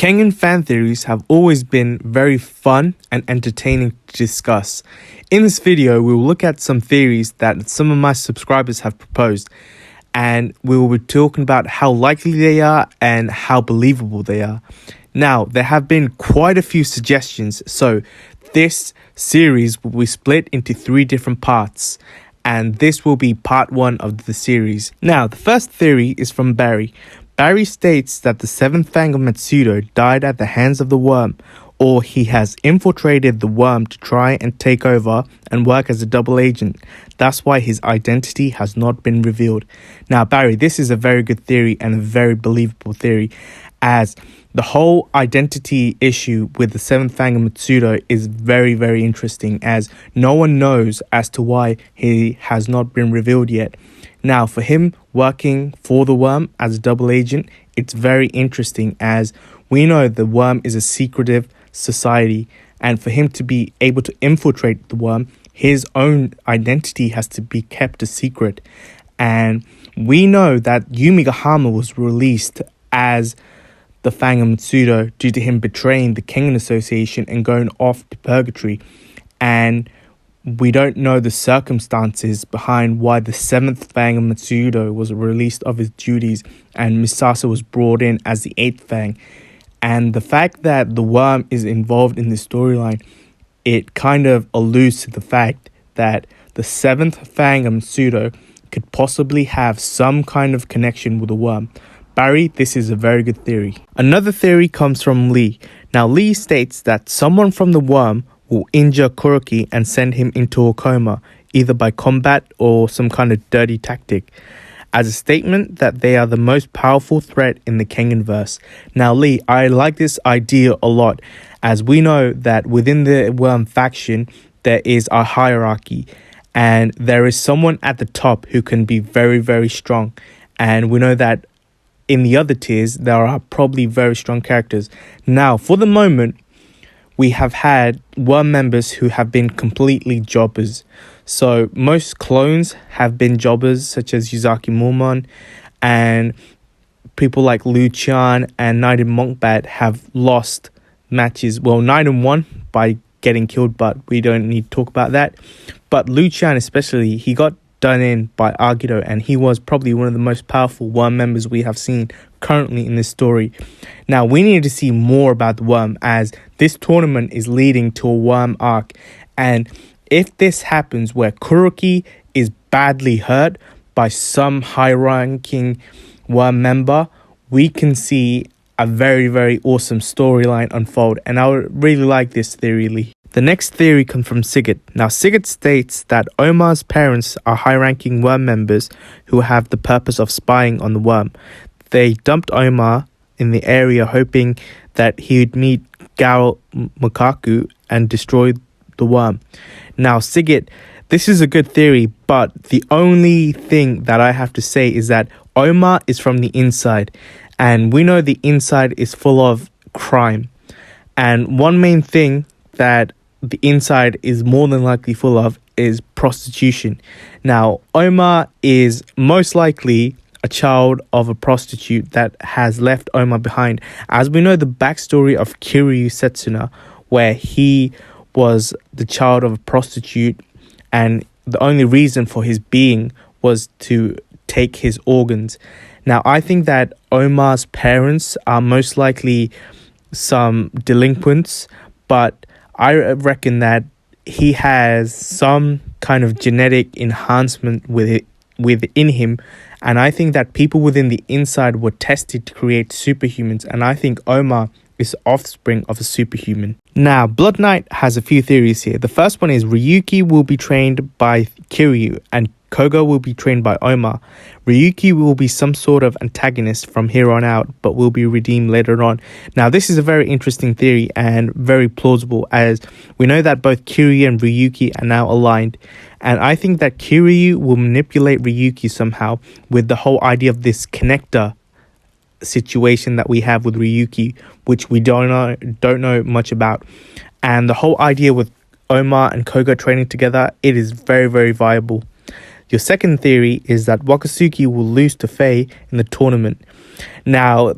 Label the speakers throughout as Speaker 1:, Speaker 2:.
Speaker 1: Kengan fan theories have always been very fun and entertaining to discuss. In this video, we will look at some theories that some of my subscribers have proposed, and we will be talking about how likely they are and how believable they are. Now, there have been quite a few suggestions, so this series will be split into 3 different parts, and this will be part 1 of the series. Now, the first theory is from Barry. Barry states that the 7th Fang of Matsudo died at the hands of the worm, or he has infiltrated the worm to try and take over and work as a double agent. That's why his identity has not been revealed. Now, Barry, this is a very good theory and a very believable theory, as the whole identity issue with the 7th Fang of Matsudo is very, very interesting, as no one knows as to why he has not been revealed yet. Now, for him working for the worm as a double agent, it's very interesting, as we know the worm is a secretive society, and for him to be able to infiltrate the worm, his own identity has to be kept a secret. And we know that Yumigahama was released as the Fang of Matsudo due to him betraying the Kengan Association and going off to purgatory. And we don't know the circumstances behind why the 7th Fang of Matsudo was released of his duties and Misasa was brought in as the 8th Fang. And the fact that the worm is involved in this storyline, it kind of alludes to the fact that the 7th Fang of Matsudo could possibly have some kind of connection with the worm. Barry, this is a very good theory. Another theory comes from Lee. Now, Lee states that someone from the worm will injure Kuroki and send him into a coma, either by combat or some kind of dirty tactic, as a statement that they are the most powerful threat in the Kengan-verse. Now, Lee, I like this idea a lot, as we know that within the worm faction, there is a hierarchy, and there is someone at the top who can be very, very strong. And we know that in the other tiers, there are probably very strong characters. Now, for the moment, we have had worm members who have been completely jobbers. So most clones have been jobbers, such as Yuzaki Momon, and people like Liu Qian and Knight and Monkbat have lost matches. Well, Knight and won by getting killed, but we don't need to talk about that. But Liu Qian especially, he got done in by Agito, and he was probably one of the most powerful worm members we have seen currently in this story. Now, we need to see more about the worm, as this tournament is leading to a worm arc, and if this happens where Kuroki is badly hurt by some high-ranking worm member, we can see a very, very awesome storyline unfold, and I would really like this theory, Lee. The next theory comes from Sigit. Now, Sigit states that Omar's parents are high-ranking worm members who have the purpose of spying on the worm. They dumped Omar in the area hoping that he would meet Gao Mukaku and destroy the worm. Now, Sigit, this is a good theory, but the only thing that I have to say is that Omar is from the inside, and we know the inside is full of crime. And one main thing that the inside is more than likely full of is prostitution. Now, Omar is most likely a child of a prostitute that has left Omar behind, as we know the backstory of Kiryu Setsuna, where he was the child of a prostitute, and the only reason for his being was to take his organs. Now, I think that Omar's parents are most likely some delinquents, but I reckon that he has some kind of genetic enhancement within him, and I think that people within the inside were tested to create superhumans, and I think Omar is the offspring of a superhuman. Now, Blood Knight has a few theories here. The first one is Ryuki will be trained by Kiryu and Koga will be trained by Omar. Ryuki will be some sort of antagonist from here on out, but will be redeemed later on. Now, this is a very interesting theory and very plausible, as we know that both Kiryu and Ryuki are now aligned. And I think that Kiryu will manipulate Ryuki somehow with the whole idea of this connector situation that we have with Ryuki, which we don't know much about. And the whole idea with Omar and Koga training together, it is very, very viable. Your second theory is that Wakatsuki will lose to Faye in the tournament. Now,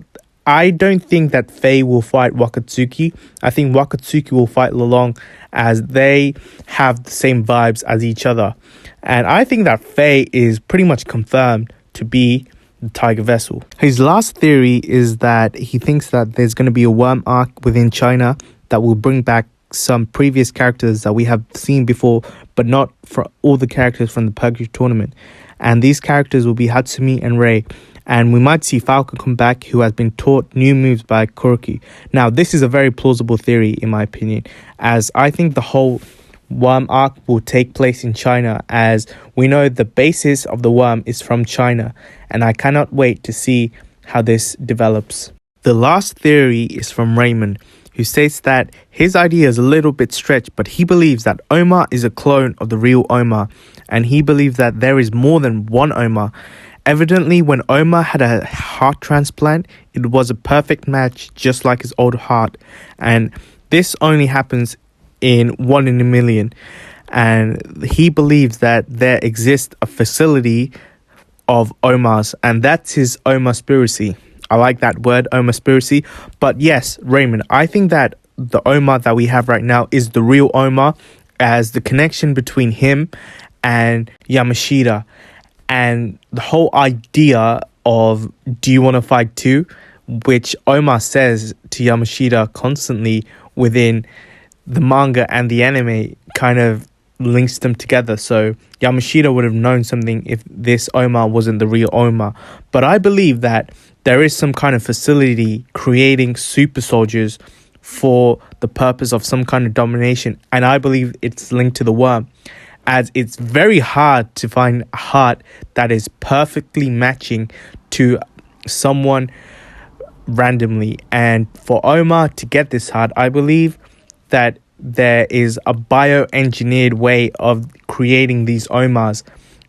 Speaker 1: I don't think that Faye will fight Wakatsuki. I think Wakatsuki will fight Lelong, as they have the same vibes as each other. And I think that Faye is pretty much confirmed to be the Tiger Vessel. His last theory is that he thinks that there's going to be a worm arc within China that will bring back some previous characters that we have seen before, but not for all the characters from the Purgatory Tournament. And these characters will be Hatsumi and Rei. And we might see Falco come back, who has been taught new moves by Kuroki. Now, this is a very plausible theory, in my opinion, as I think the whole worm arc will take place in China, as we know the basis of the worm is from China. And I cannot wait to see how this develops. The last theory is from Raymond, who states that his idea is a little bit stretched, but he believes that Omar is a clone of the real Omar, and he believes that there is more than one Omar. Evidently, when Omar had a heart transplant, it was a perfect match, just like his old heart. And this only happens in 1 in a million. And he believes that there exists a facility of Omars, and that's his Omarspiracy. I like that word, Omarspiracy. But yes, Raymond, I think that the Omar that we have right now is the real Omar, as the connection between him and Yamashita. And the whole idea of, do you want to fight too? Which Omar says to Yamashita constantly within the manga and the anime, kind of links them together. So Yamashita would have known something if this Omar wasn't the real Omar. But I believe that there is some kind of facility creating super soldiers for the purpose of some kind of domination. And I believe it's linked to the worm, as it's very hard to find a heart that is perfectly matching to someone randomly. And for Omar to get this heart, I believe that there is a bioengineered way of creating these Omars.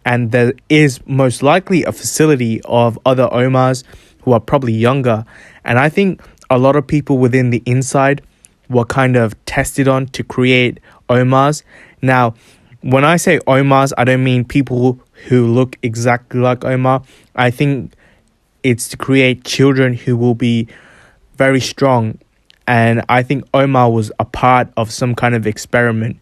Speaker 1: And there is most likely a facility of other Omars who are probably younger. And I think a lot of people within the inside were kind of tested on to create Omars. Now, when I say Omars, I don't mean people who look exactly like Omar. I think it's to create children who will be very strong. And I think Omar was a part of some kind of experiment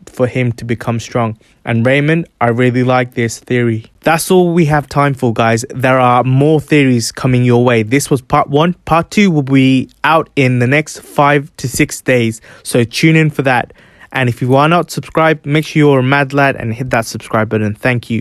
Speaker 1: for him to become strong. And Raymond, I really like this theory. That's all we have time for, guys. There are more theories coming your way. This was part 1. Part 2 will be out in the next 5 to 6 days. So tune in for that. And if you are not subscribed, make sure you're a mad lad and hit that subscribe button. Thank you.